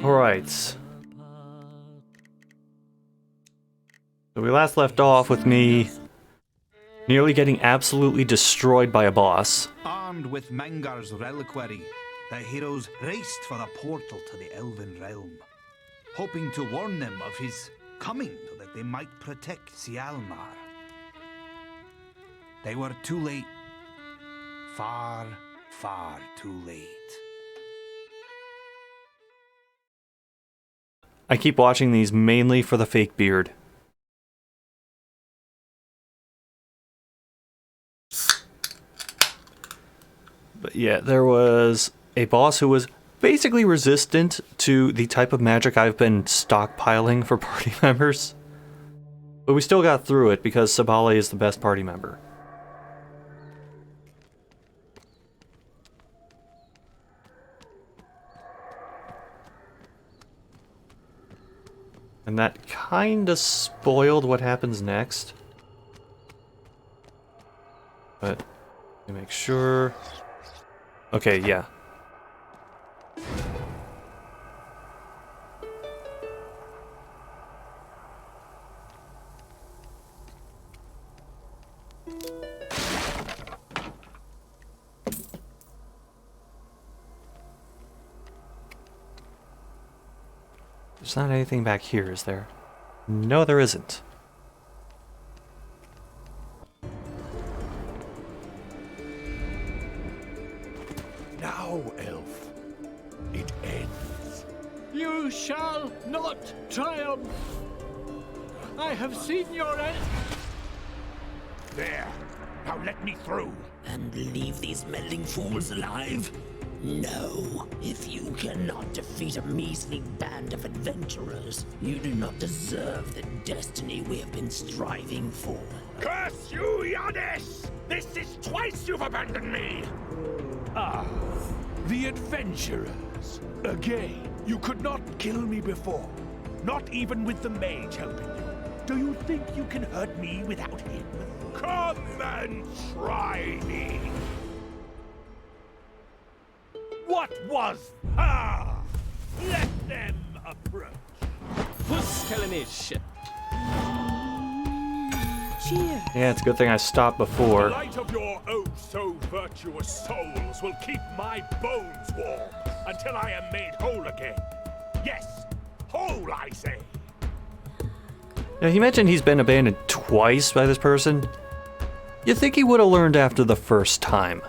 Alright. So we last left off with me nearly getting absolutely destroyed by a boss. Armed with Mangar's reliquary, the heroes raced for the portal to the Elven realm, hoping to warn them of his coming so that they might protect Sialmar. They were too late. Far, far too late. I keep watching these mainly for the fake beard. But yeah, there was a boss who was basically resistant to the type of magic I've been stockpiling for party members. But we still got through it because Sabale is the best party member. And that kinda spoiled what happens next. But, let me make sure. Okay, yeah. There's not anything back here, is there? No, there isn't. Now, elf, it ends. You shall not triumph. I have seen your end. There. Now let me through. And leave these meddling fools alive? No. If you cannot defeat a measly band of adventurers, you do not deserve the destiny we have been striving for. Curse you, Yadis! This is twice you've abandoned me! Ah, the adventurers. Again, you could not kill me before. Not even with the mage helping you. Do you think you can hurt me without him? Come and try me! What was... Ah! Let them approach. Who's telling his shit? Cheer. Yeah, it's a good thing I stopped The before. light of your oh-so-virtuous souls will keep my bones warm until I am made whole again. Yes, whole, I say. Now, he mentioned he's been abandoned twice by this person. You'd think he would have learned after the first time.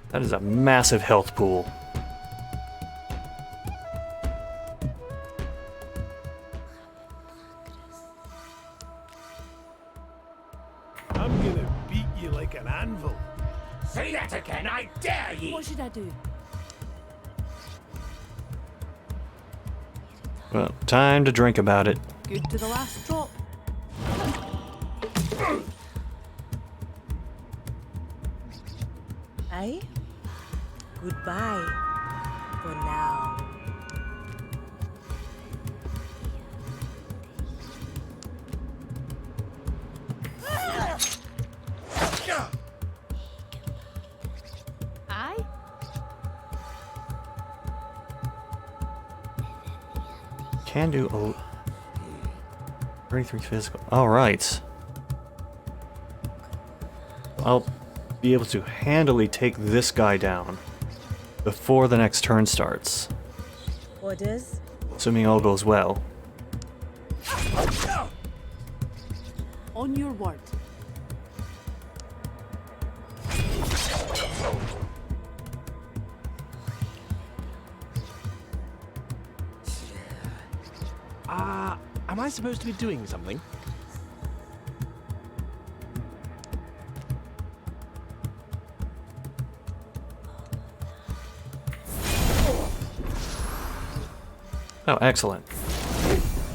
That is a massive health pool. I'm gonna beat you like an anvil. Say that again, I dare ye! What should I do? Well, time to drink about it. Good to the last drop. Aye? Goodbye. For now. Aye? Can do 33 physical. Alright. I'll be able to handily take this guy down before the next turn starts. Orders? Assuming all goes well. On your word. Am I supposed to be doing something? Oh, excellent.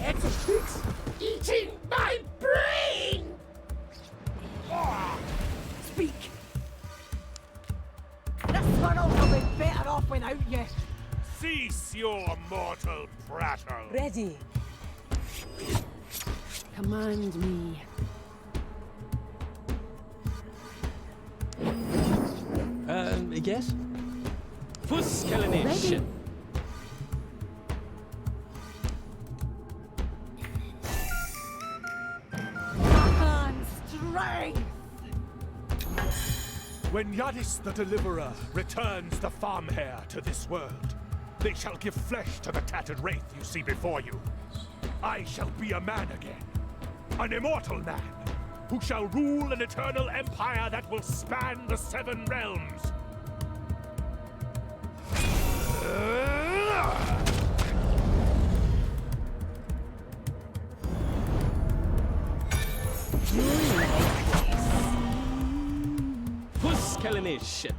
It's eating my brain! Speak! This world will be better off without you. Cease your mortal prattle. Ready. Command me. guess? Fuskellenish. On strength! When Yadis the Deliverer returns the farm hare to this world, they shall give flesh to the tattered wraith you see before you. I shall be a man again, an immortal man, who shall rule an eternal empire that will span the 7 realms. Fuskellenish.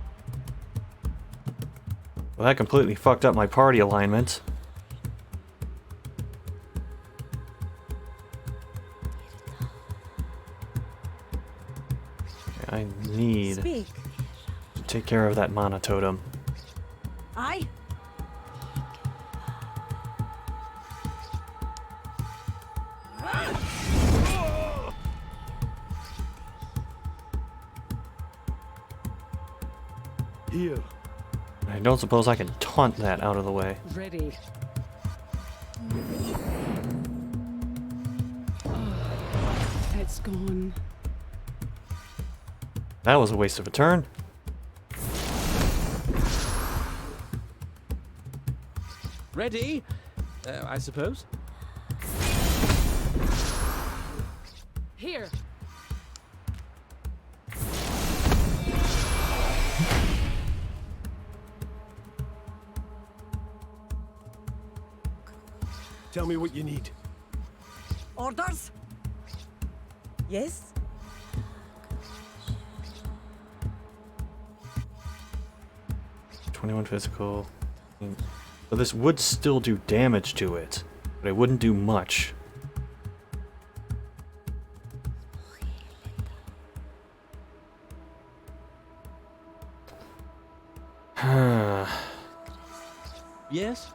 Well, that completely fucked up my party alignment. I need Speak. to take care of that mana totem. Aye? Here. I don't suppose I can taunt that out of the way. Ready. It's gone. That was a waste of a turn. Ready? I suppose. Here. Tell me what you need. Orders? Yes? — 21 physical. So this would still do damage to it, but it wouldn't do much. Yes?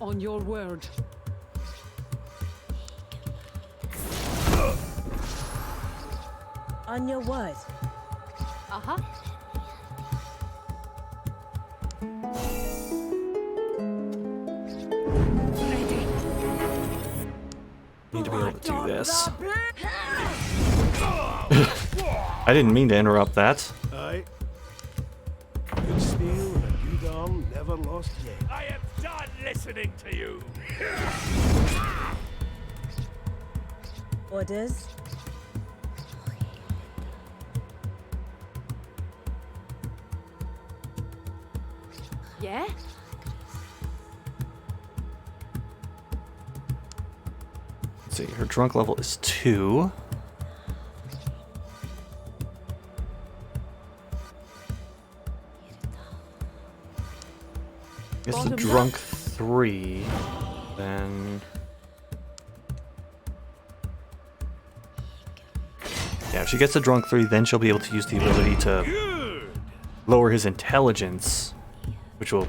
On your word. On your word. Uh-huh. Need to be able to do this. I didn't mean to interrupt that. Aye. Good steel and a good arm never lost yet. I am done listening to you. Orders? Yeah? Let's see, her drunk level is 2. I guess the drunk 3, then... Yeah, if she gets a drunk 3, then she'll be able to use the ability to lower his intelligence, which will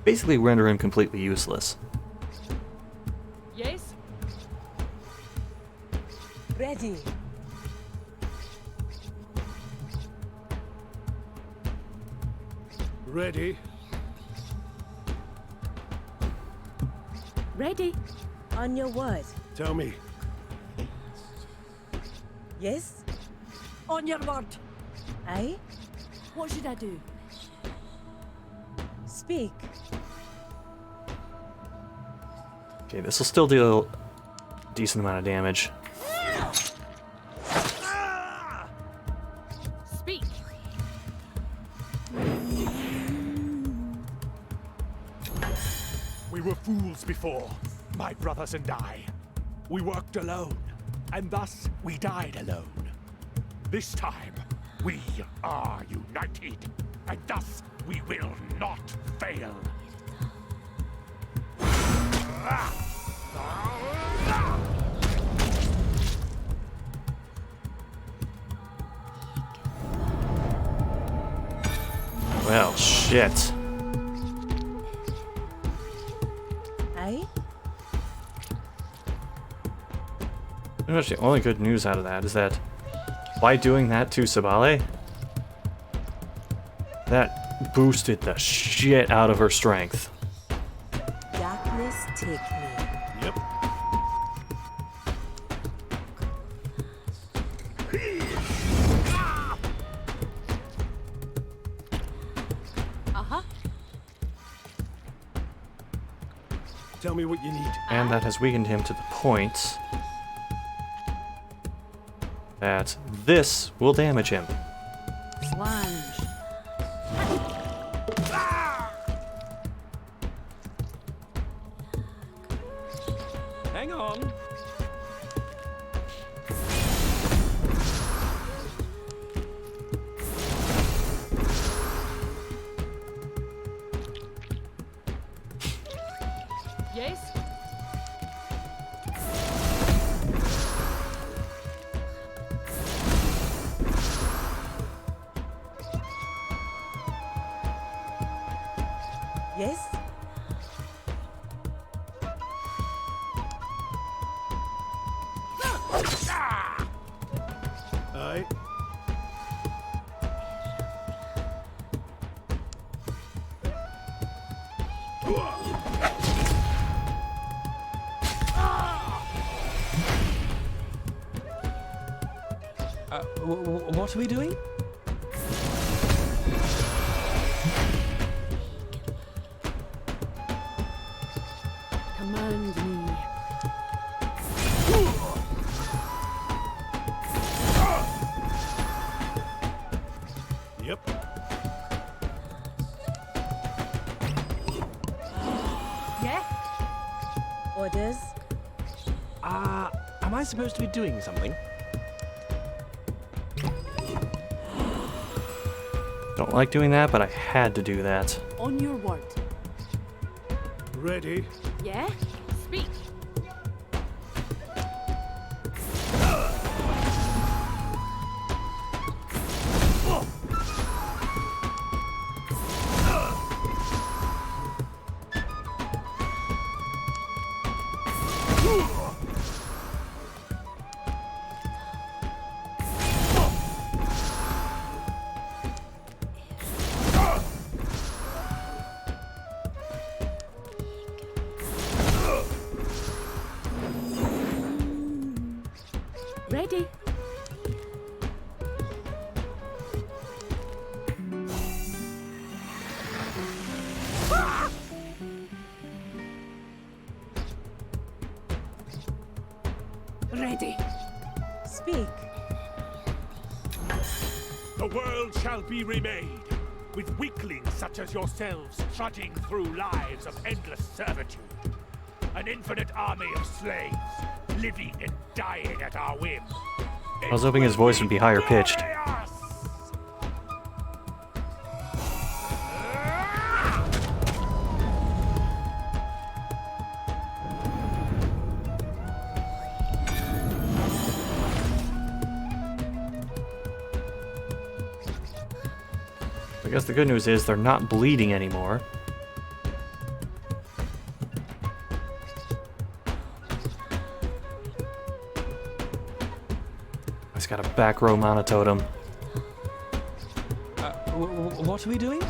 basically render him completely useless. Yes? Ready. Ready? Ready. On your word. Tell me. Yes? On your word. Aye? What should I do? Speak. Okay, this will still deal a decent amount of damage. Speak. We were fools before, my brothers and I. We worked alone, and thus we died alone. This time, we are united. and thus we will not fail. Well, shit. Aye? Pretty much the only good news out of that is that by doing that to Sabale, that boosted the shit out of her strength. Darkness take me. Yep. Uh-huh. Tell me what you need. And that has weakened him to the point that this will damage him. Flange. Hang on. Yes? Yes? Aye. What are we doing? Command me. Yep. Yeah? Orders? Am I supposed to be doing something? Don't like doing that, but I had to do that. On your word. Ready. Yeah? Speak. Ready? Ready. Speak. The world shall be remade, with weaklings such as yourselves trudging through lives of endless servitude. An infinite army of slaves, living and dying at our whim. I was hoping his voice would be higher pitched. I guess the good news is they're not bleeding anymore. He's got a back row monototem. What are we doing?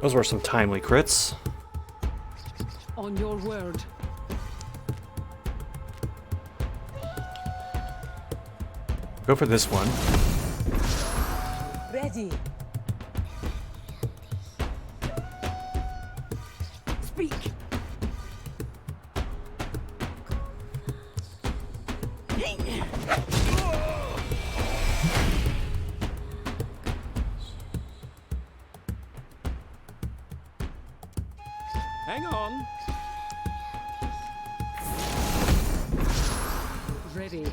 Those were some timely crits. On your word. Go for this one. Ready. Speak. Hang on. Ready.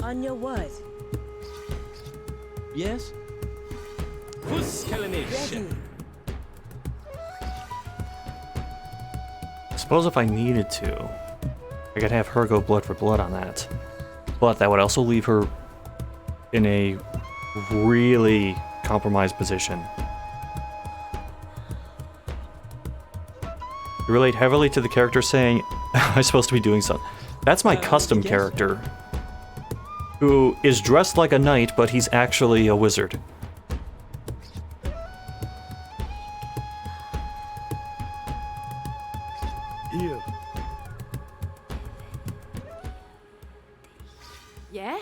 On your word. Yes? Ready. Suppose if I needed to, I could have her go blood for blood on that. But that would also leave her in a really compromised position. You relate heavily to the character saying, I'm supposed to be doing something. That's my custom yes. character, who is dressed like a knight, but he's actually a wizard. Here. Yeah?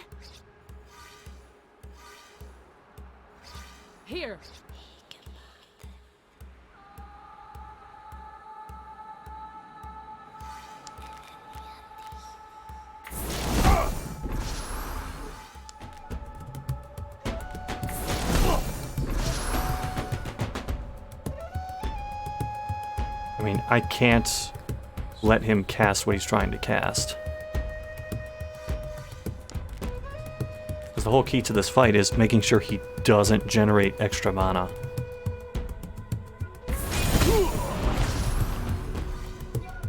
Here. I mean, I can't let him cast what he's trying to cast. Because the whole key to this fight is making sure he doesn't generate extra mana.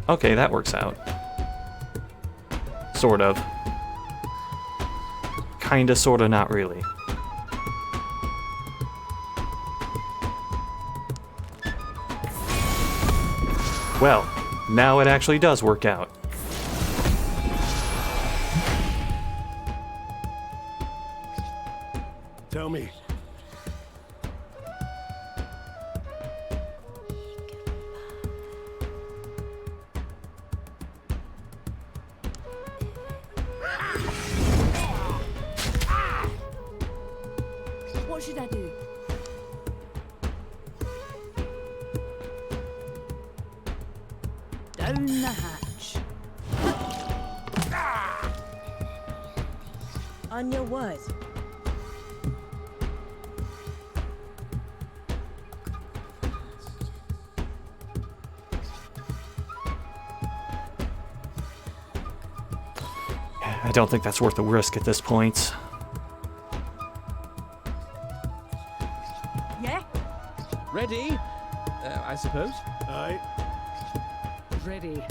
Okay, that works out. Sort of. Kinda, sorta, not really. Well, now it actually does work out. Tell me. What should I do? Down the hatch. On your word. I don't think that's worth the risk at this point. Yeah? Ready? I suppose. Aye. Ready.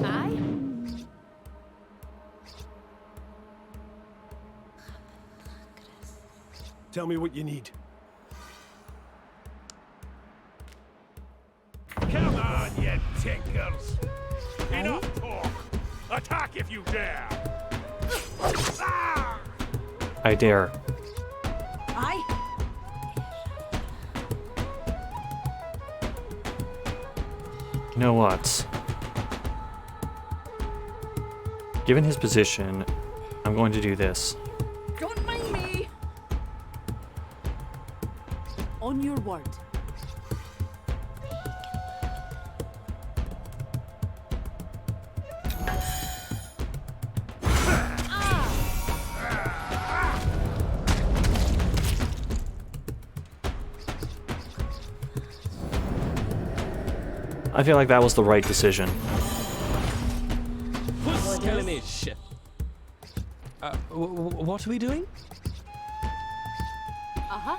Aye? Tell me what you need. Come on, you tinkers! Enough talk! Attack if you dare! I dare. Aye? You know what? Given his position, I'm going to do this. Don't mind me. On your word. I feel like that was the right decision. Puskellenish. What are we doing? Uh-huh.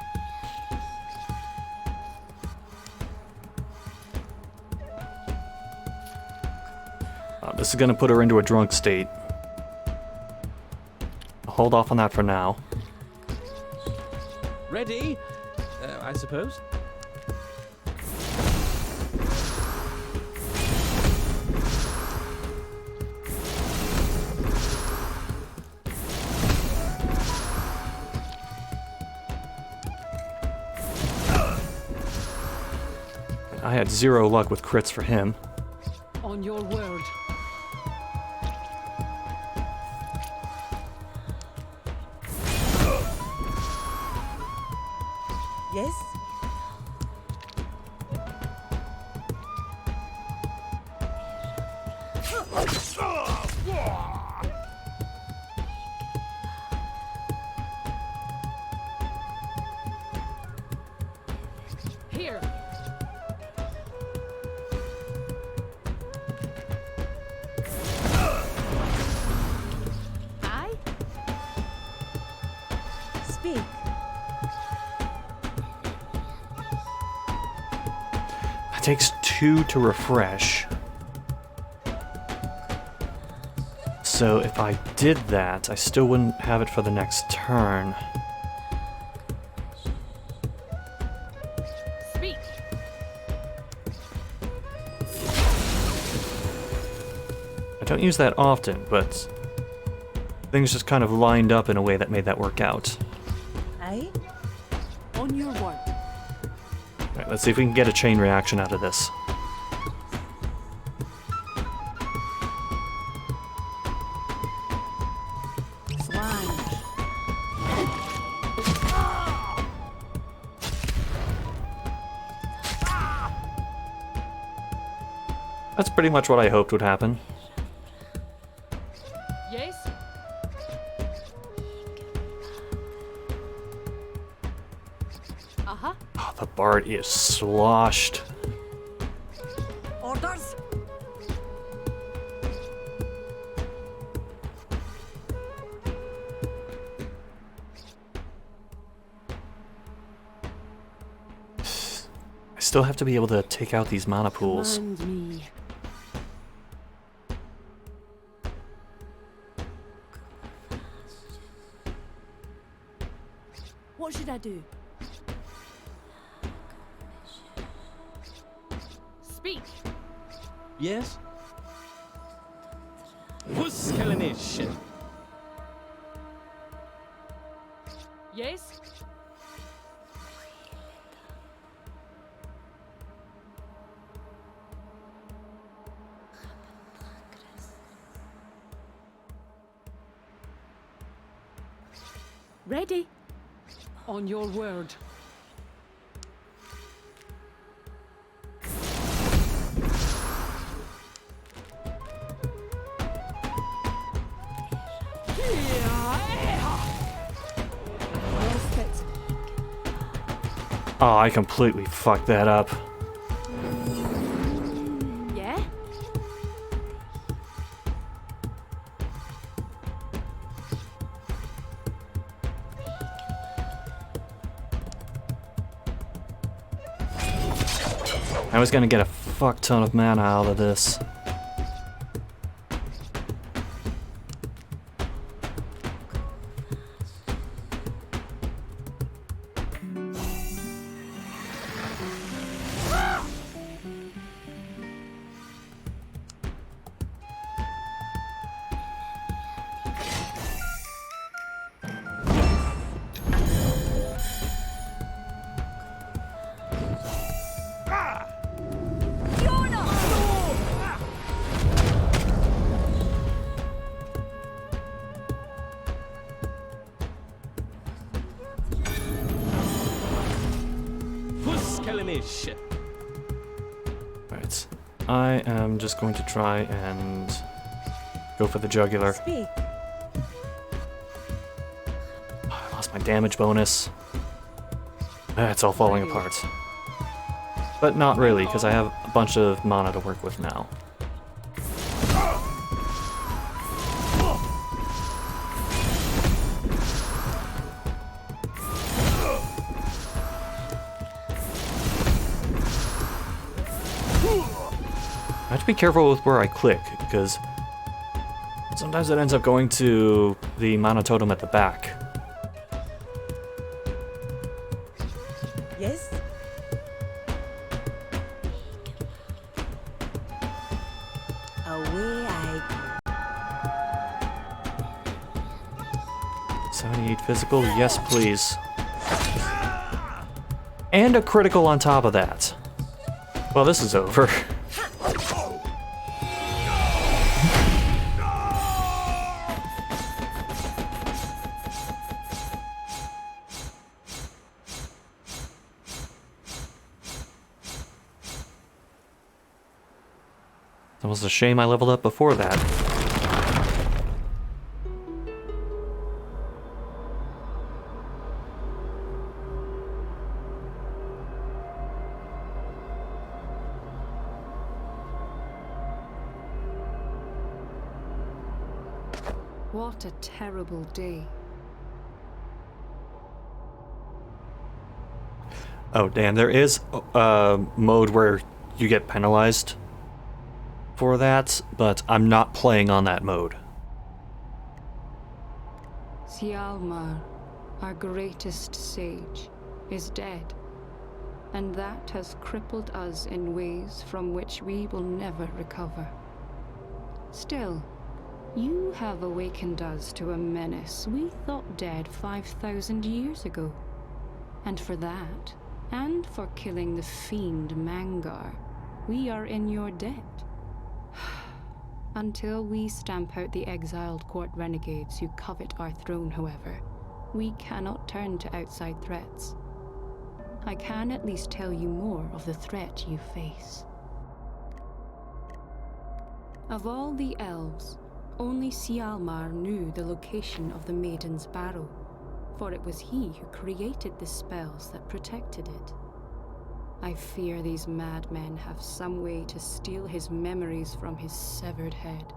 This is going to put her into a drunk state. I'll hold off on that for now. Ready? I suppose. I had zero luck with crits for him. On your word. Yes? Here. I? Speak. It takes 2 to refresh. So if I did that, I still wouldn't have it for the next turn. Speak. I don't use that often, but things just kind of lined up in a way that made that work out. I? On your word. Alright, let's see if we can get a chain reaction out of this. Swan. That's pretty much what I hoped would happen. Yes? Uh-huh. Oh, the Bard is sloshed. Orders? I still have to be able to take out these mana pools. Command me. What should I do? Speak. Yes? Who's killing this shit? Yes? Ready? On your word. Lost it. Oh, I completely fucked that up. Yeah? I was gonna get a fuck ton of mana out of this. Who's killing this shit? Alright. I am just going to try and go for the jugular. Speak. I lost my damage bonus. It's all falling apart. But not really, because I have a bunch of mana to work with now. I have to be careful with where I click, because sometimes it ends up going to the mana totem at the back. Yes? Away I 78 physical, yes please. And a critical on top of that. Well, this is over. It was a shame I leveled up before that. What a terrible day. Oh, damn, there is a mode where you get penalized for that, but I'm not playing on that mode. Sialmar, our greatest sage, is dead. And that has crippled us in ways from which we will never recover. Still, you have awakened us to a menace we thought dead 5,000 years ago. And for that, and for killing the fiend Mangar, we are in your debt. Until we stamp out the exiled court renegades who covet our throne, however, we cannot turn to outside threats. I can at least tell you more of the threat you face. Of all the elves, only Sialmar knew the location of the Maiden's Barrow, for it was he who created the spells that protected it. I fear these madmen have some way to steal his memories from his severed head.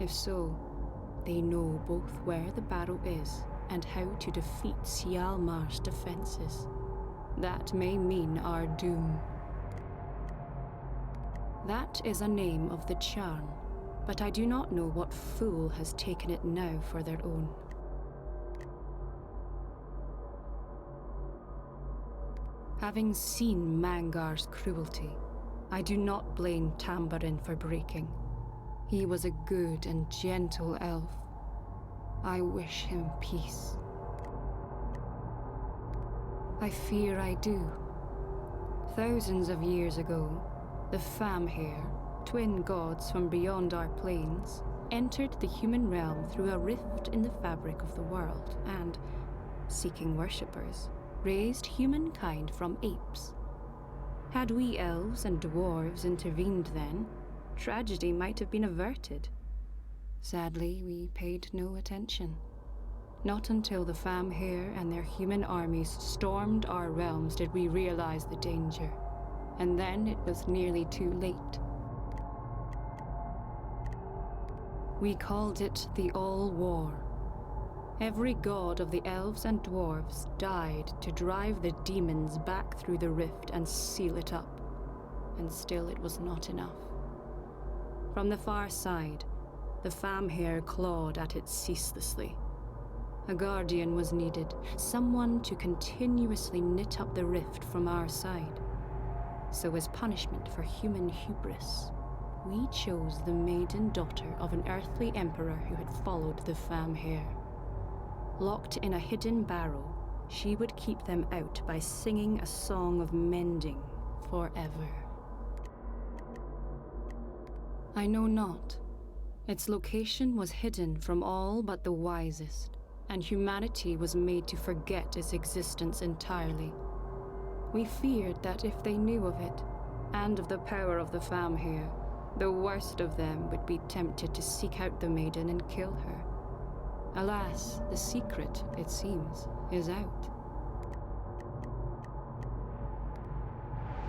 If so, they know both where the barrow is and how to defeat Sialmar's defenses. That may mean our doom. That is a name of the charm, but I do not know what fool has taken it now for their own. Having seen Mangar's cruelty, I do not blame Tambarin for breaking. He was a good and gentle elf. I wish him peace. I fear I do. Thousands of years ago, the Famhair, twin gods from beyond our planes, entered the human realm through a rift in the fabric of the world and, seeking worshippers, raised humankind from apes. Had we elves and dwarves intervened then, tragedy might have been averted. Sadly, we paid no attention. Not until the Famhair and their human armies stormed our realms did we realize the danger, and then it was nearly too late. We called it the All-War. Every god of the elves and dwarves died to drive the demons back through the rift and seal it up. And still it was not enough. From the far side, the Famhair clawed at it ceaselessly. A guardian was needed, someone to continuously knit up the rift from our side. So as punishment for human hubris, we chose the maiden daughter of an earthly emperor who had followed the Famhair. Locked in a hidden barrow, she would keep them out by singing a song of mending forever. I know not. Its location was hidden from all but the wisest, and humanity was made to forget its existence entirely. We feared that if they knew of it, and of the power of the Famhair, the worst of them would be tempted to seek out the maiden and kill her. Alas, the secret, it seems, is out.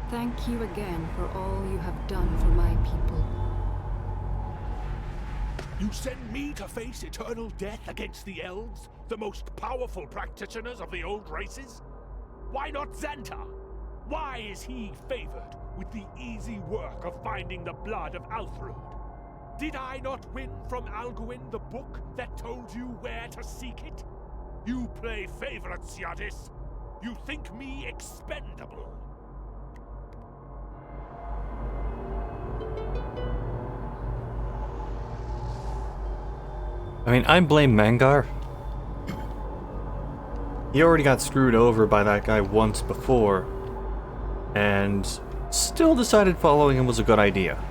Thank you again for all you have done for my people. You send me to face eternal death against the elves, the most powerful practitioners of the old races? Why not Xantar? Why is he favored with the easy work of finding the blood of Althrud? Did I not win from Alguin the book that told you where to seek it? You play favorites, Yadis. You think me expendable. I mean, I blame Mangar. He already got screwed over by that guy once before, and still decided following him was a good idea.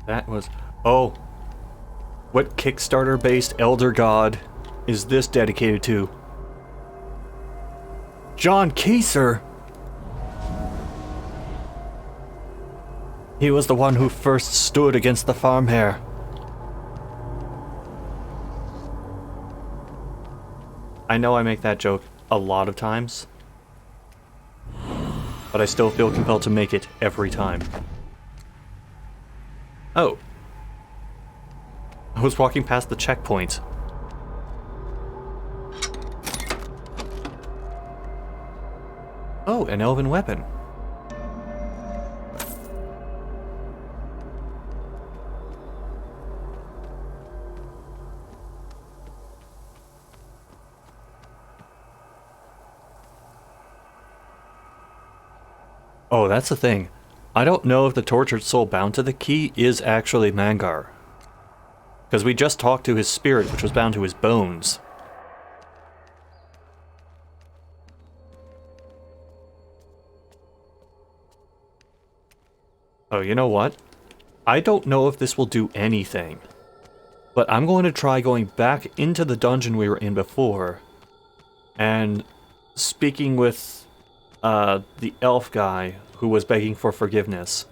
That was... Oh. What Kickstarter-based elder god is this dedicated to? John Kaiser! He was the one who first stood against the farm hare. I know I make that joke a lot of times, but I still feel compelled to make it every time. Oh. I was walking past the checkpoint. Oh, an elven weapon. Oh, that's the thing. I don't know if the tortured soul bound to the key is actually Mangar. Because we just talked to his spirit, which was bound to his bones. Oh, you know what? I don't know if this will do anything. But I'm going to try going back into the dungeon we were in before. And speaking with the elf guy who was begging for forgiveness.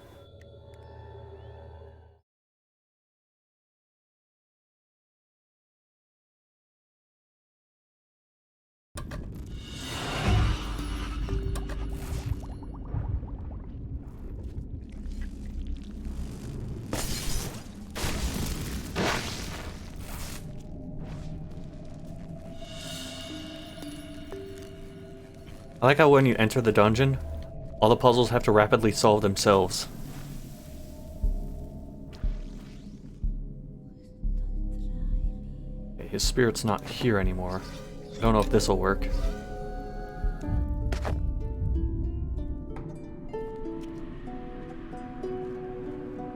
I like how when you enter the dungeon, all the puzzles have to rapidly solve themselves. Okay, his spirit's not here anymore. I don't know if this'll work.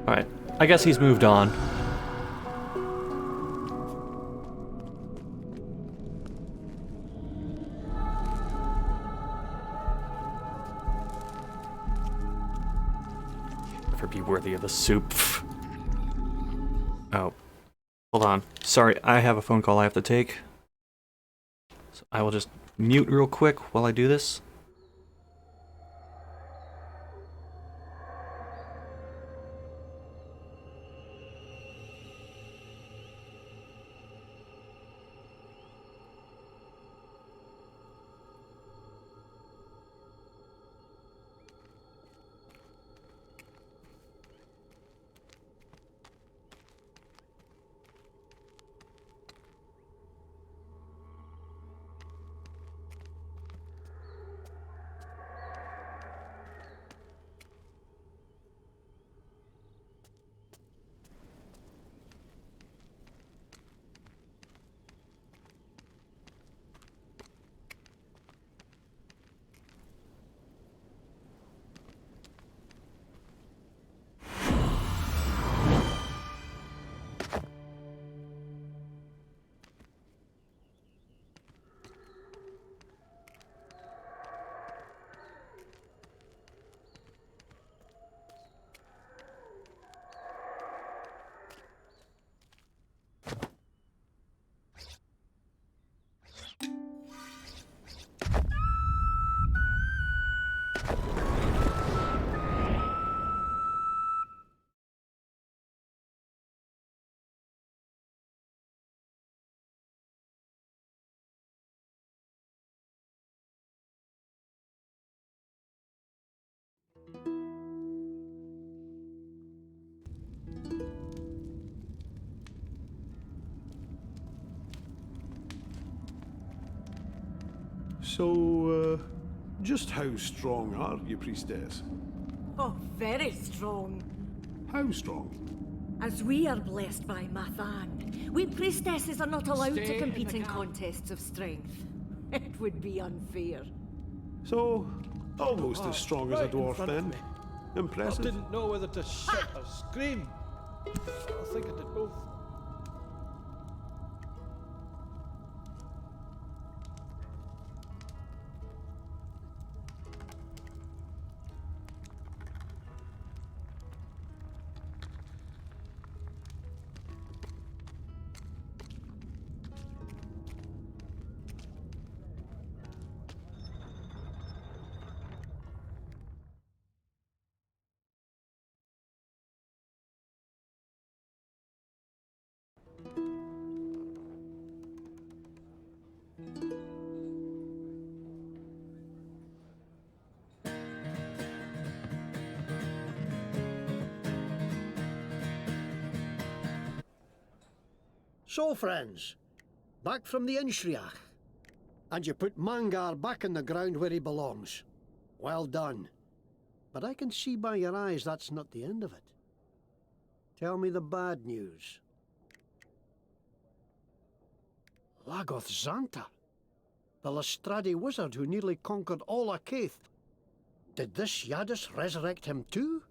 Alright, I guess he's moved on. Never be worthy of the soup. Oh. Hold on. Sorry, I have a phone call I have to take. So I will just mute real quick while I do this. So, just how strong are you, priestess? Oh, very strong. How strong? As we are blessed by Mathan, we priestesses are not allowed Stay to in compete the in camp. contests of strength. It would be unfair. So, almost Oh, as strong right as a in dwarf front of then. me. I Impressive. didn't know whether to shout or scream. I think I did both. So, friends, back from the Inshriach, and you put Mangar back in the ground where he belongs. Well done. But I can see by your eyes that's not the end of it. Tell me the bad news. Lagoth Xanta, the Lestrade wizard who nearly conquered all Akaith. Did this Yadis resurrect him too?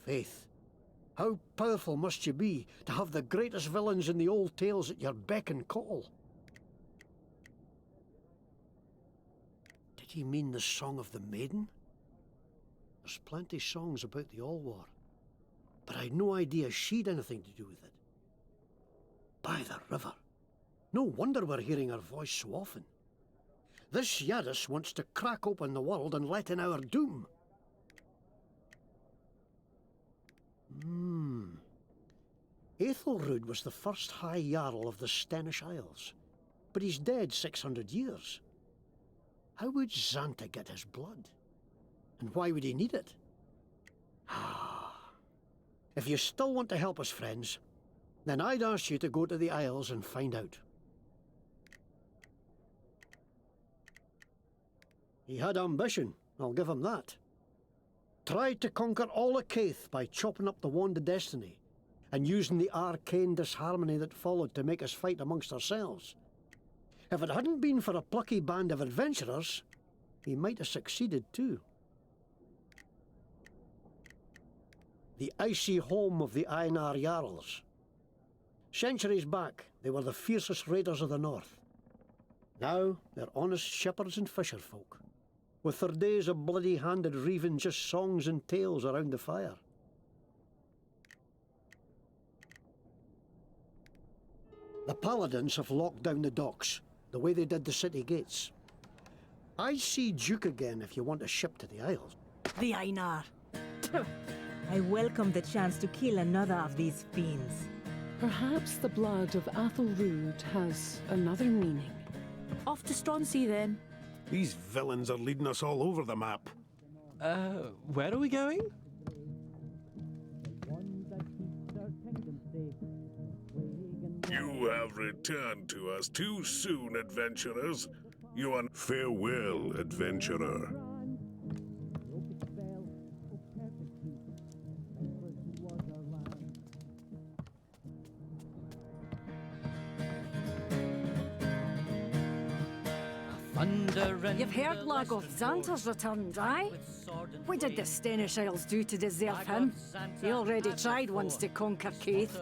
Faith, how powerful must you be to have the greatest villains in the old tales at your beck and call? Did he mean the Song of the Maiden? There's plenty songs about the All War, but I'd no idea she'd anything to do with it. By the river. No wonder we're hearing her voice so often. This Yadis wants to crack open the world and let in our doom. Aethelrud was the first High Jarl of the Stenish Isles, but he's dead 600 years. How would Xanta get his blood? And why would he need it? If you still want to help us, friends, then I'd ask you to go to the Isles and find out. He had ambition, I'll give him that. Tried to conquer all Akaith by chopping up the Wand of Destiny and using the arcane disharmony that followed to make us fight amongst ourselves. If it hadn't been for a plucky band of adventurers, he might have succeeded too. The icy home of the Einar Jarls. Centuries back, they were the fiercest raiders of the north. Now, they're honest shepherds and fisherfolk, with their days of bloody-handed reaving just songs and tales around the fire. The paladins have locked down the docks, the way they did the city gates. I see Duke again if you want a ship to the Isles. The Einar. I welcome the chance to kill another of these fiends. Perhaps the blood of Athelrud has another meaning. Off to Stronsea, then. These villains are leading us all over the map. Where are we going? You have returned to us too soon, adventurers. You are... Farewell, adventurer. You've heard Lagoth Xanta's returned, aye? What did the Stenish Isles do to deserve him? He already tried once to conquer Keith.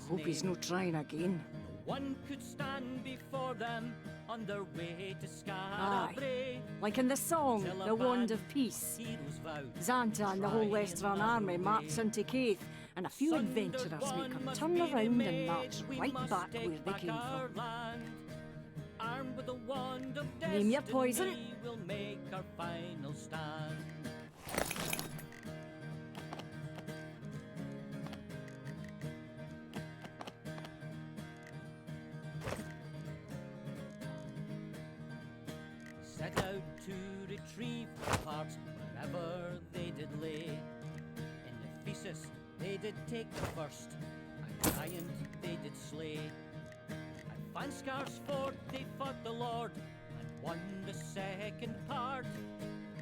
Hope he's not trying again. One could stand before them on their way to Aye, like in the song, The Wand of Peace. Xanta and the whole Western army march into Keith, and a few adventurers make them turn around and march right back where they came from. Armed with the wand of Name your poison. We'll make our final stand. Set out to retrieve the parts wherever they did lay. In the Thesis they did take the first, a giant they did slay. Fanscar's fort they fought the Lord and won the second part.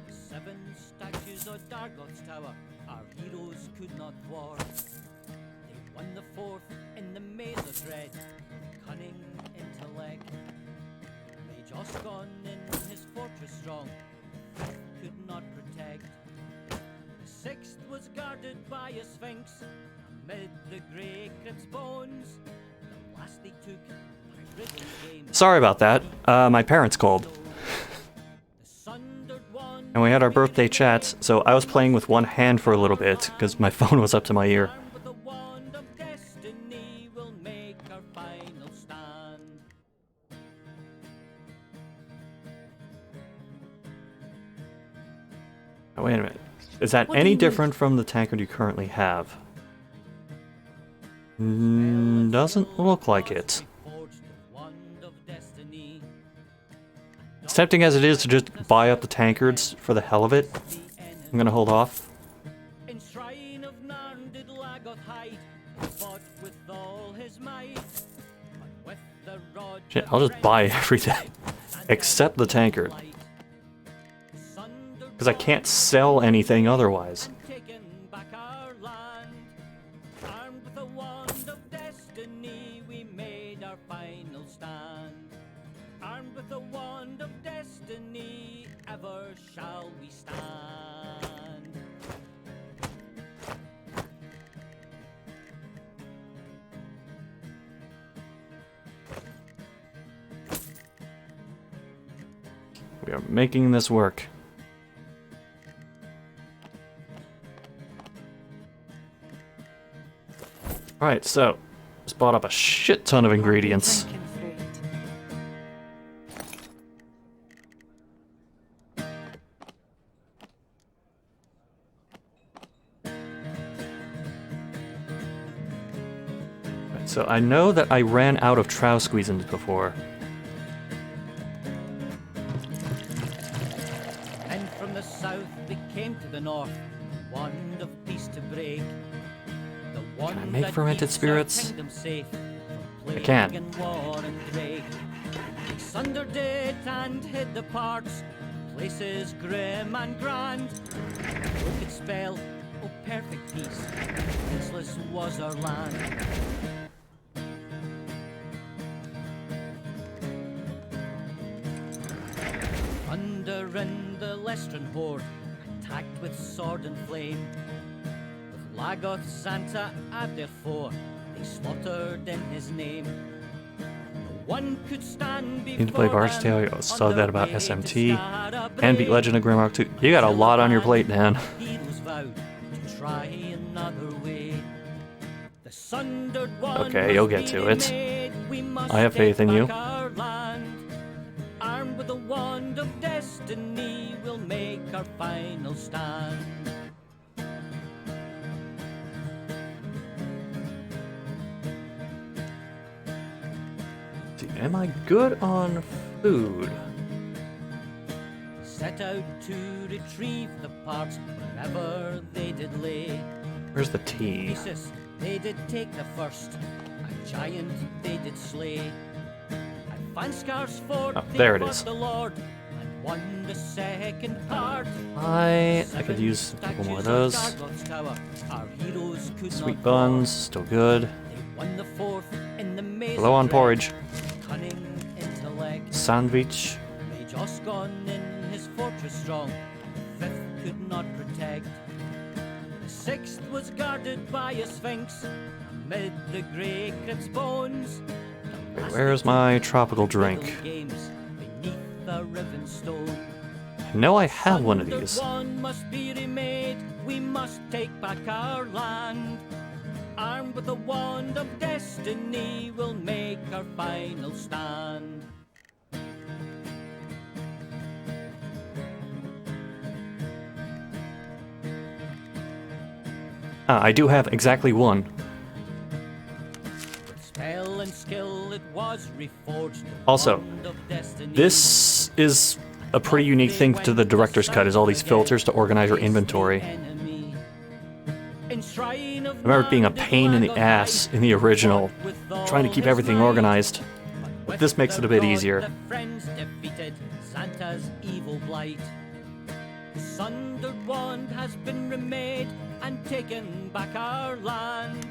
The 7 statues of Dargoth's tower our heroes could not thwart. They won the 4th in the maze of dread with cunning intellect. Mage Osgon in his fortress strong, the 5th could not protect. The 6th was guarded by a sphinx amid the grey crypt's bones. The last they took. Sorry about that. My parents called. And we had our birthday chats, so I was playing with one hand for a little bit, because my phone was up to my ear. Oh, wait a minute. Is that any different from the tankard you currently have? Doesn't look like it. As tempting as it is to just buy up the tankards for the hell of it, I'm gonna hold off. In shrine of Narn did Lagoth hide, fought with all his might. I'll just buy everything. Except the tankard. Because I can't sell anything otherwise. Armed with the wand of destiny, we made our final stand. Armed with the wand of destiny, ever shall we stand. We are making this work. Alright, so, just bought up a shit ton of ingredients. Right, so I know that I ran out of trow squeezins before. And from the south they came to the north, wand of peace to break. Can I make fermented spirits? I can. They sundered it and hid the parts, places grim and grand. Who could spell, oh perfect peace, peaceless was our land. Thunder in the Lestran horde, attacked with sword and flame. Lagoth Santa at their fore, they slaughtered in his name. No one could stand before Need to play Bard's Tale, you saw that about SMT, and beat Legend of Grimrock 2. You got a lot on your plate, man. Heroes vowed to try another way. The sundered one Okay, you'll get to it. I have faith in you. Armed with the wand of destiny, we'll make our final stand. Am I good on food? Set out to retrieve the parts wherever they did lay. Where's the tea? Thesis, they did take the first, a giant they did slay. At Fanscar's fort, there it they is. fought the Lord and won the second part. I could use a couple more of those. Tower, our heroes could Sweet not buns, still good. They won the fourth in the maze. Low on porridge. Cunning intellect. Sandwich. Mage Osgon in his fortress strong, the fifth could not protect. The sixth was guarded by a sphinx amid the grey crypt's bones. Wait, where's my tropical drink? Games beneath the riven stone. I know I have one of these. One must be remade. We must take back our land. Armed with the wand of destiny, we'll make our final stand. I do have exactly one. With spell and skill, it was reforged. Also, this is a pretty unique thing to the director's cut, is all these filters to organize your inventory. I remember it being a pain in the ass in the original, trying to keep everything organized. But this makes it a bit easier. The friends defeated Santa's evil blight. The sundered wand has been remade and taken back our land.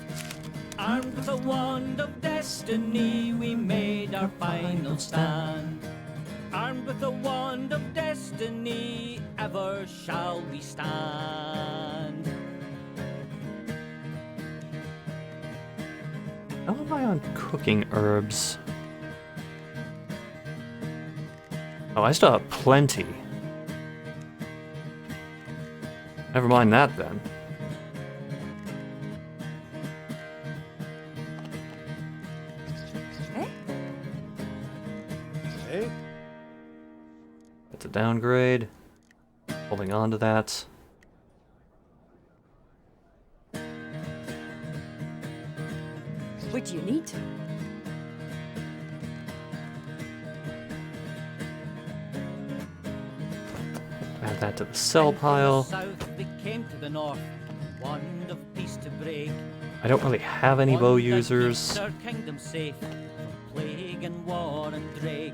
Armed with the wand of destiny, we made our final stand. Armed with the wand of destiny, ever shall we stand. How am I on cooking herbs? Oh, I still have plenty. Never mind that then. Hey? That's a downgrade. Holding on to that. What do you need? Add that to the sell pile. South they came to the north, wand of peace to break. I don't really have any bow users. Our kingdom safe from plague plague and war and drake.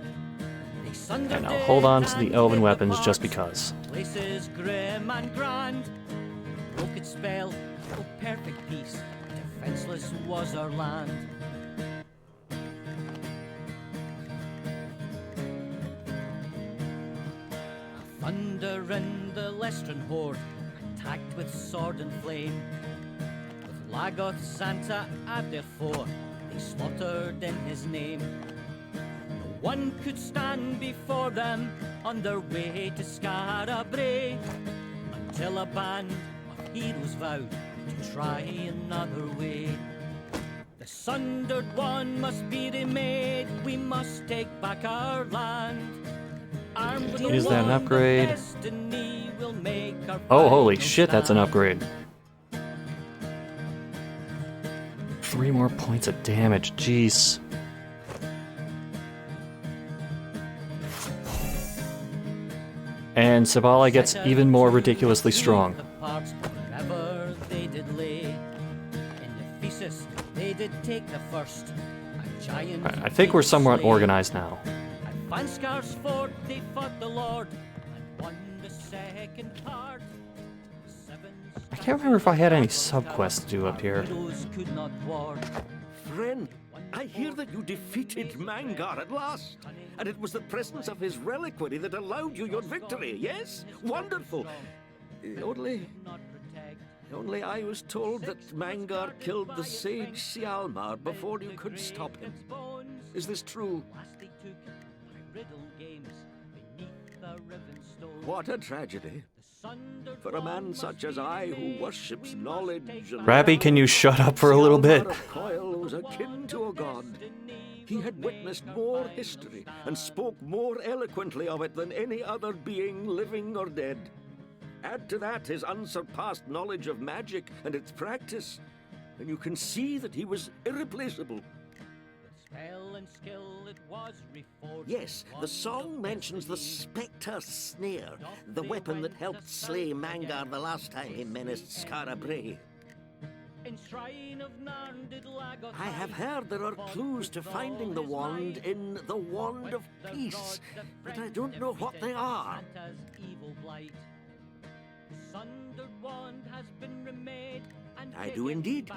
They sundered And I'll hold on to the and elven hid weapons parts, just because. Places grim and grand. Broke its spell, oh perfect peace. Defenseless was our land. Thunder and the Lestran horde attacked with sword and flame. With Lagoth Santa at their fore, they slaughtered in his name. No one could stand before them on their way to Scarabray, until a band of heroes vowed to try another way. The sundered one must be remade, we must take back our land. Is that an upgrade? Oh, holy shit, that's an upgrade. 3 more points of damage, jeez. And Sabala gets even more ridiculously strong. I think we're somewhat organized now. Vanskar's fort, they fought the Lord and won the second part. I can't remember if I had any sub-quests to do up here. Could not ward. Friend, I hear that you defeated Mangar at last, and it was the presence of his reliquary that allowed you your victory, yes? Wonderful! Only I was told that Mangar killed the sage Sialmar before you could stop him. Is this true? What a tragedy. For a man such as I who worships knowledge and... Rabbi, can you shut up for a little bit? Sialmar of Coil was akin to a god. He had witnessed more history and spoke more eloquently of it than any other being, living or dead. Add to that his unsurpassed knowledge of magic and its practice, and you can see that he was irreplaceable. Spell and skill it was reforged. Yes, the song mentions the Spectre Snare, the weapon that helped slay Mangar the last time he menaced Scarabray. I have heard there are clues to finding the wand in the Wand of Peace, but I don't know what they are. I do indeed.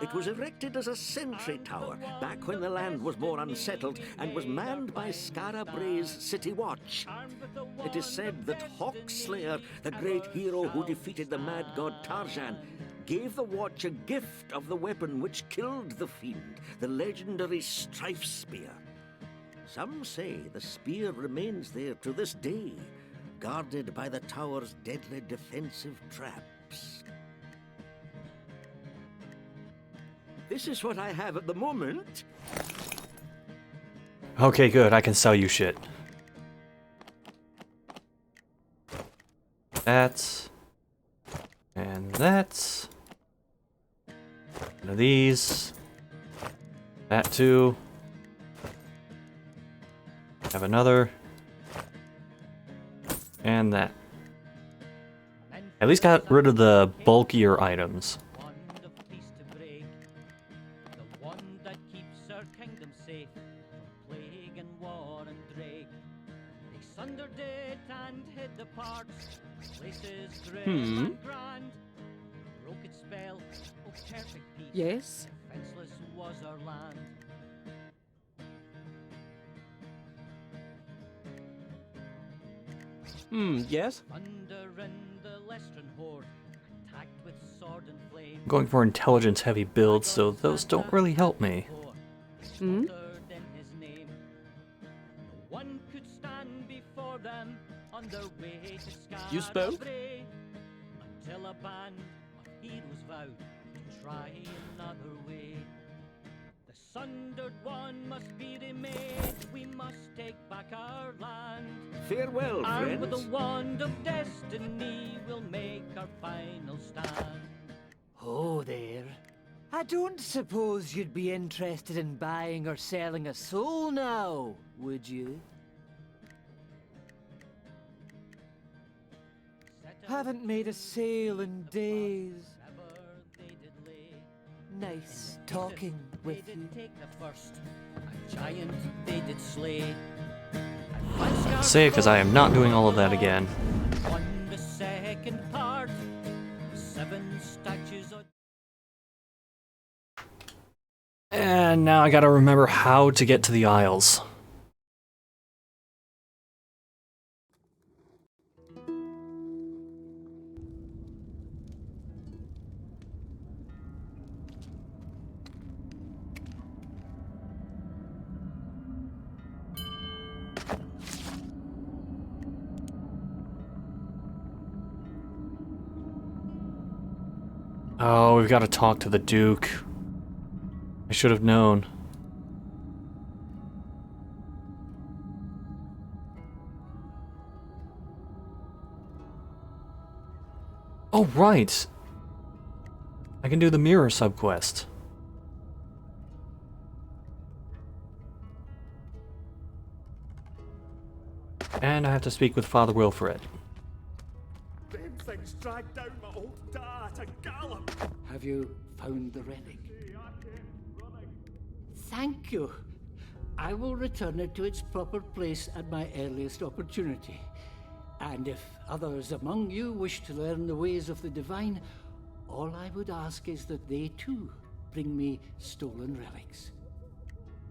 It was erected as a sentry tower back when the land was more unsettled and was manned by Scarabray's city watch. It is said that Hawkslayer, the great hero who defeated the mad god Tarjan, gave the watch a gift of the weapon which killed the fiend, the legendary Strife Spear. Some say the spear remains there to this day, guarded by the tower's deadly defensive traps. This is what I have at the moment. Okay, good. I can sell you shit. That's... And that's... One of these. That too. Have another. And that. At least got rid of the bulkier items. Yes? Defenseless was our land. Yes? Thunder and the Lestran horde attacked with sword and flame. I'm going for intelligence-heavy builds, so those don't really help me. Hmm? One could stand before them on their way to You spoke? until a band of heroes vowed to try another way. The sundered one must be remade. We must take back our land. Farewell, Armed with friends. the wand of destiny, we'll make our final stand. Oh, there. I don't suppose you'd be interested in buying or selling a soul now, would you? Haven't made a sale in days. Nice talking with they you. did take the first, a giant they did slay. Save, because I am not doing all of that again. On the second part, 7 statues on. And now I gotta remember how to get to the Isles. Oh, we've got to talk to the Duke. I should have known. Oh, right! I can do the mirror subquest. And I have to speak with Father Wilfred. Them things dragged down my old dad to gallop. Have you found the relic? Thank you. I will return it to its proper place at my earliest opportunity. And if others among you wish to learn the ways of the divine, all I would ask is that they too bring me stolen relics.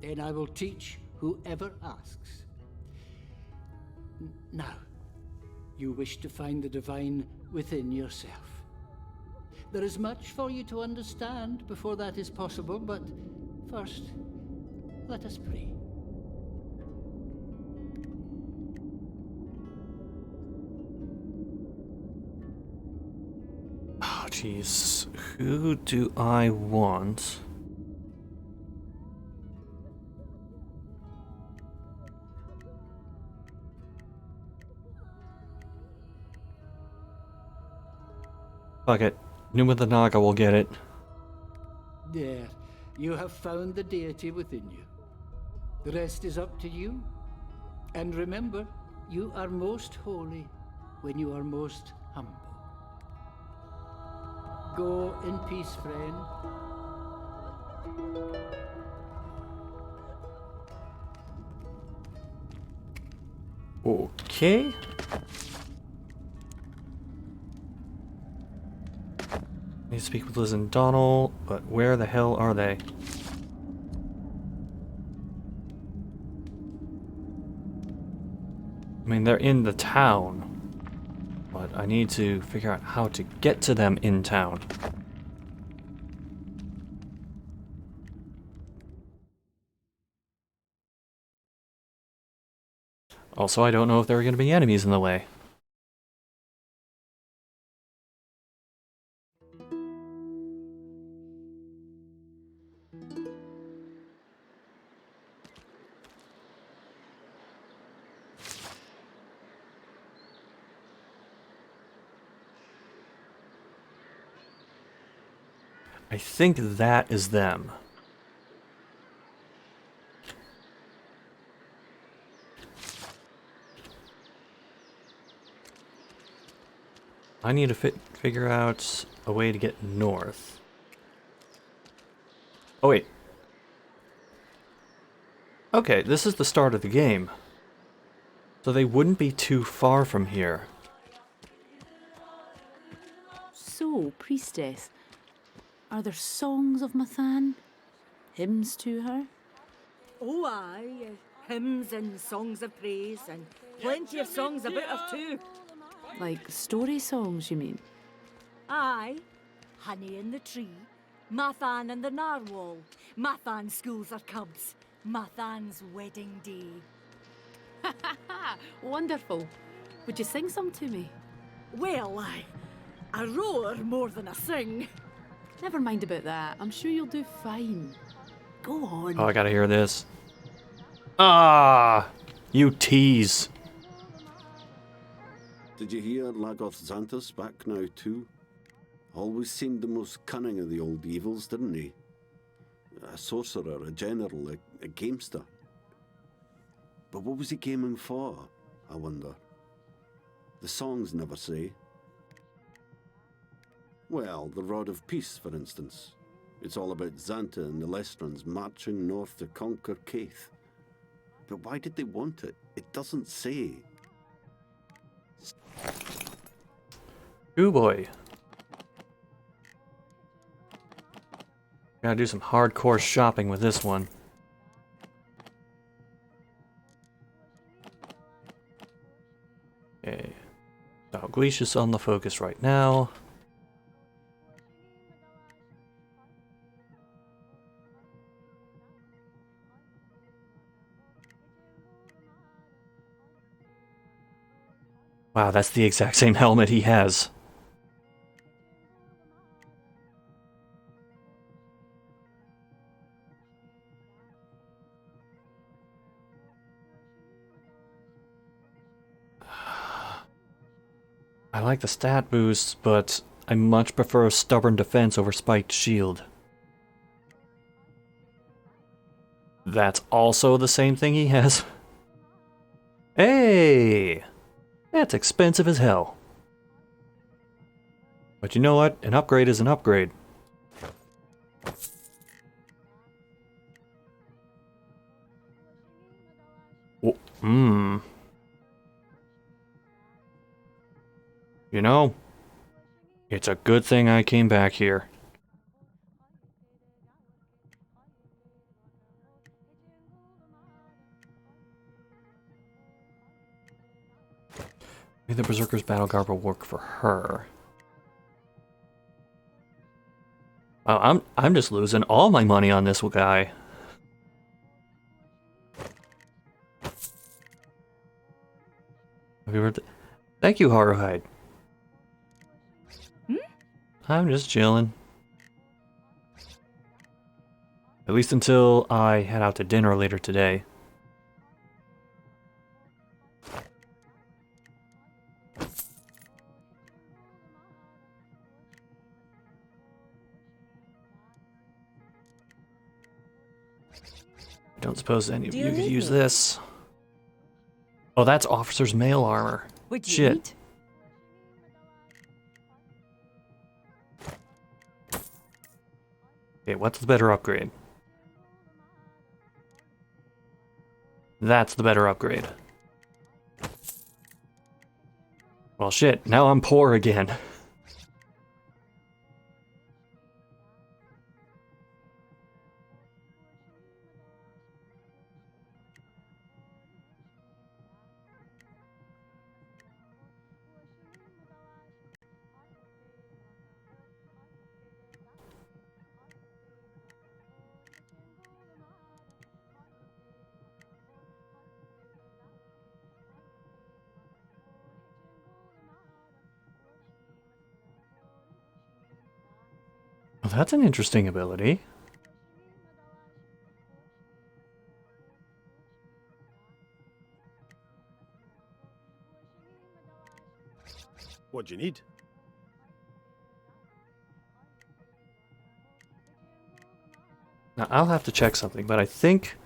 Then I will teach whoever asks. Now, you wish to find the divine within yourself. There is much for you to understand before that is possible, but first, let us pray. Oh, jeez. Who do I want? Fuck it. Numa the Naga will get it. There, you have found the deity within you. The rest is up to you. And remember, you are most holy when you are most humble. Go in peace, friend. Okay. Need to speak with Liz and Donald, but where the hell are they? I mean, they're in the town, but I need to figure out how to get to them in town. Also, I don't know if there are going to be enemies in the way. I think that is them. I need to figure out a way to get north. Oh wait. Okay, this is the start of the game. So they wouldn't be too far from here. So, priestess, are there songs of Mathan? Hymns to her? Oh, aye. Hymns and songs of praise, and plenty of songs about her too. Like story songs, you mean? Aye. Honey in the tree, Mathan and the narwhal, Mathan schools her cubs, Mathan's wedding day. Wonderful. Would you sing some to me? Well, I roar more than I sing. Never mind about that. I'm sure you'll do fine. Go on. Oh, I gotta hear this. Ah! You tease. Did you hear Lagoth Xanthus back now too? Always seemed the most cunning of the old evils, didn't he? A sorcerer, a general, a gamester. But what was he gaming for, I wonder? The songs never say. Well, the Rod of Peace, for instance. It's all about Xanta and the Lestrons marching north to conquer Caith. But why did they want it? It doesn't say. Ooh boy. Gotta do some hardcore shopping with this one. Okay. Dalglish's on the focus right now. Wow, that's the exact same helmet he has. I like the stat boosts, but I much prefer stubborn defense over spiked shield. That's also the same thing he has. Hey! That's expensive as hell. But you know what? An upgrade is an upgrade. You know, it's a good thing I came back here. Maybe the Berserker's Battle Garb will work for her. Oh, I'm just losing all my money on this guy. Thank you, Haruhide. I'm just chilling. At least until I head out to dinner later today. I don't suppose any of you could use this. Oh, that's officer's mail armor. Shit. Okay, what's the better upgrade? That's the better upgrade. Well, shit, now I'm poor again. Well, that's an interesting ability. What do you need? Now, I'll have to check something, but I think...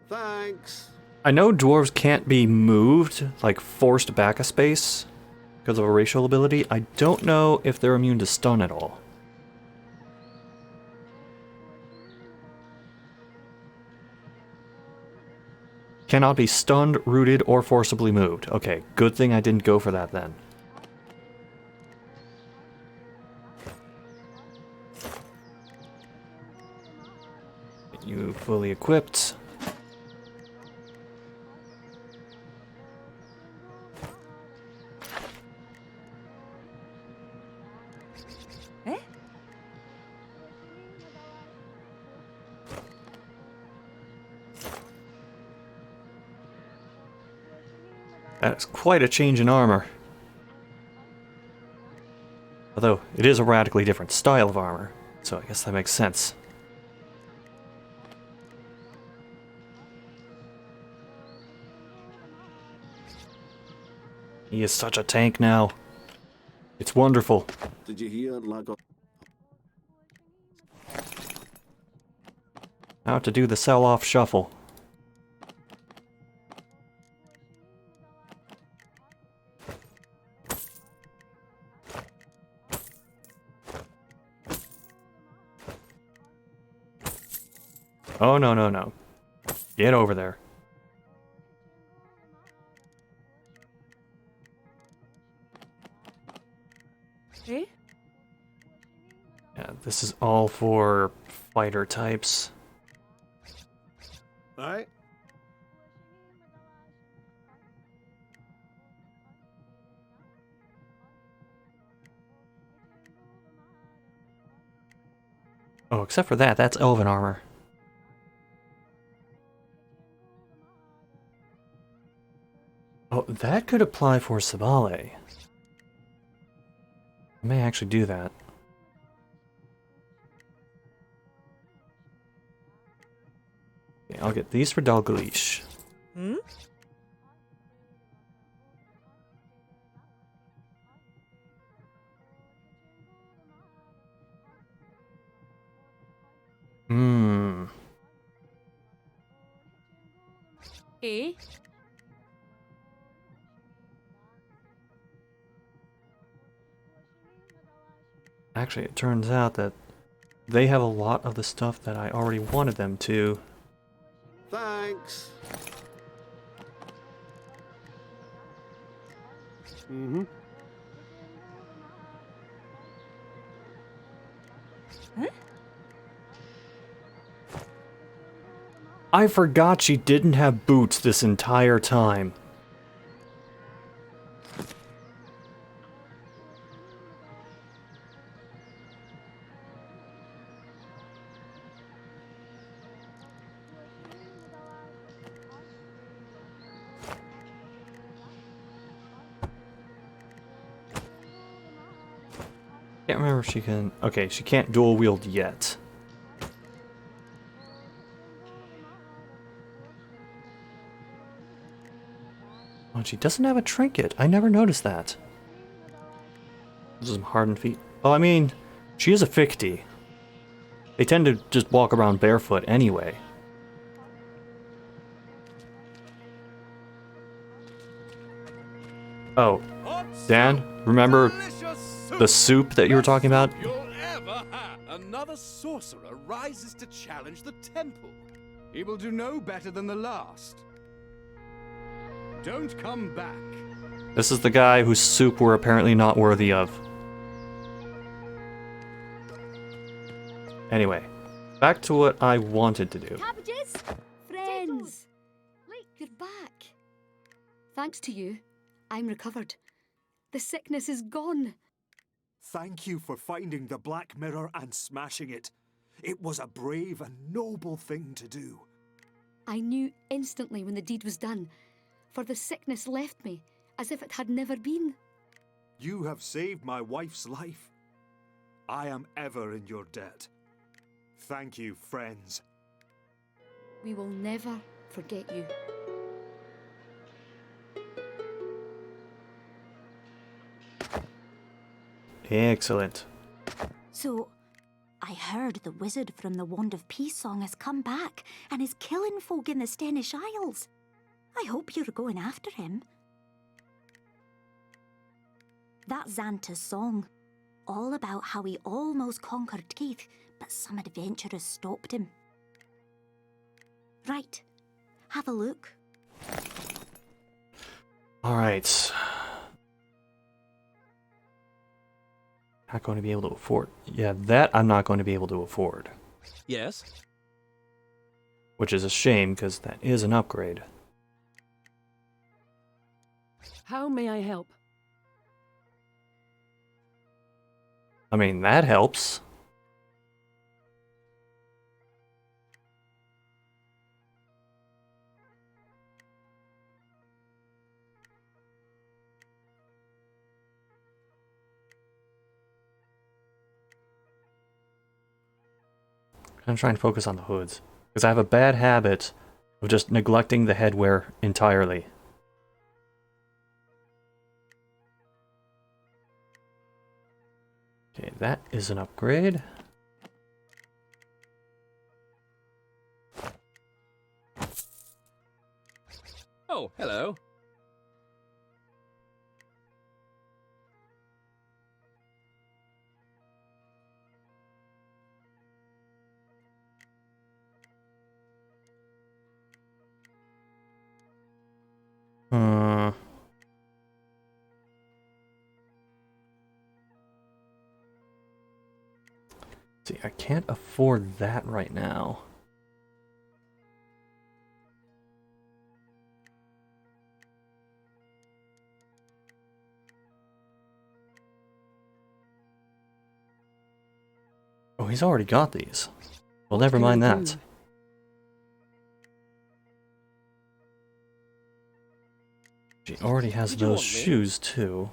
Thanks. I know dwarves can't be moved, like forced back a space, because of a racial ability. I don't know if they're immune to stun at all. Cannot be stunned, rooted, or forcibly moved. Okay, good thing I didn't go for that then. Get you fully equipped. That's quite a change in armor. Although, it is a radically different style of armor, so I guess that makes sense. He is such a tank now. It's wonderful. Did you hear, Lago? Now to do the sell-off shuffle. Oh, no, no, no. Get over there. Eh? Yeah, this is all for fighter types. Aye. Oh, except for that, that's elven armor. Oh, that could apply for Sabale. I may actually do that. Okay, I'll get these for Dalgalish. Hmm? Hmm. Eh? Actually, it turns out that they have a lot of the stuff that I already wanted them to. Thanks. Mm-hmm. I forgot she didn't have boots this entire time. Can't remember if she can... Okay, she can't dual wield yet. Oh, she doesn't have a trinket. I never noticed that. Those are some hardened feet. Oh, I mean, she is a Ficti. They tend to just walk around barefoot anyway. Oh, Dan, remember the soup that you were talking about? You'll ever have. Another sorcerer rises to challenge the temple. He will do no better than the last. Don't come back. This is the guy whose soup we're apparently not worthy of. Anyway, back to what I wanted to do. Cabbages? Friends! You're back. Thanks to you, I'm recovered. The sickness is gone. Thank you for finding the Black Mirror and smashing it. It was a brave and noble thing to do. I knew instantly when the deed was done, for the sickness left me as if it had never been. You have saved my wife's life. I am ever in your debt. Thank you, friends. We will never forget you. Excellent. So, I heard the wizard from the Wand of Peace song has come back and is killing folk in the Stenish Isles. I hope you're going after him. That's Xanta's song, all about how he almost conquered Keith, but some adventurers stopped him. Right, have a look. Alright. Not going to be able to afford. Yeah, that I'm not going to be able to afford. Yes? Which is a shame, because that is an upgrade. How may I help? I mean, that helps. I'm trying to focus on the hoods, because I have a bad habit of just neglecting the headwear entirely. Okay, that is an upgrade. Oh, hello. See, I can't afford that right now. Oh, he's already got these. Well, never mind that. She already has those shoes, too.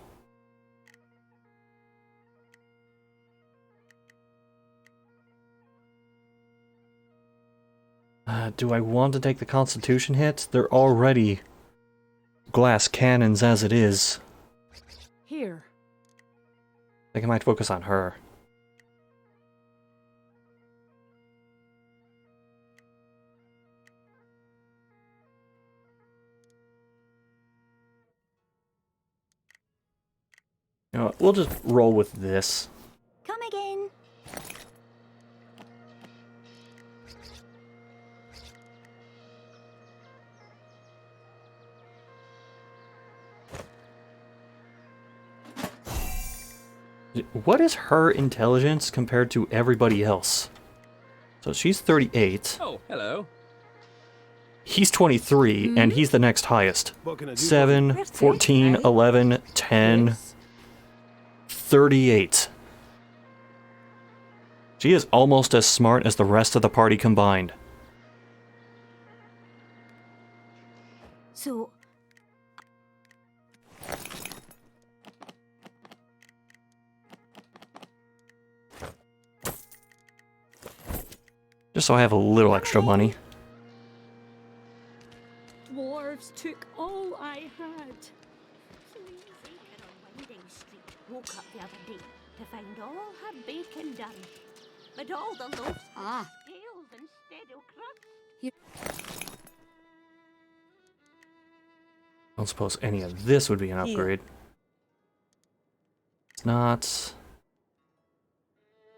Do I want to take the Constitution hit? They're already glass cannons as it is. Here. I think I might focus on her. You know what, we'll just roll with this. Come again. What is her intelligence compared to everybody else? So she's 38. Oh, hello. He's 23, and he's the next highest. 7, 14, 11, 10, 38. She is almost as smart as the rest of the party combined. So, Just so I have a little extra money. Dwarves took all I had. woke up the other day to find all her bacon done. But all the loaves scaled instead of crust. I don't suppose any of this would be an upgrade. It's not.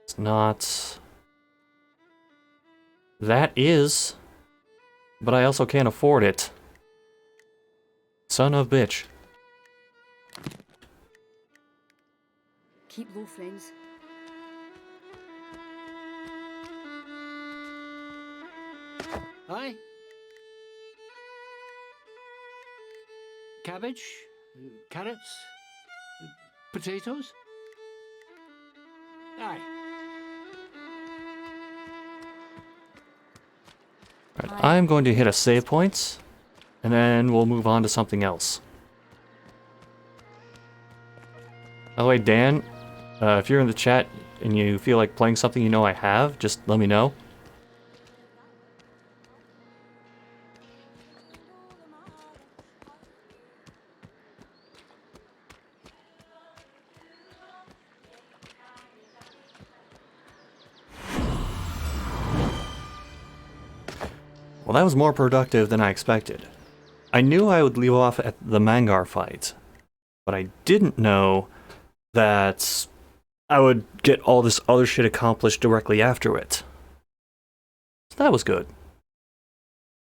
It's not. That is. But I also can't afford it. Son of bitch. Keep low, friends. Aye. Cabbage, carrots, potatoes. Aye. Right, I'm going to hit a save points, and then we'll move on to something else. By the way, Dan, if you're in the chat and you feel like playing something you know I have, just let me know. Well, that was more productive than I expected. I knew I would leave off at the Mangar fight, but I didn't know that I would get all this other shit accomplished directly after it. So that was good.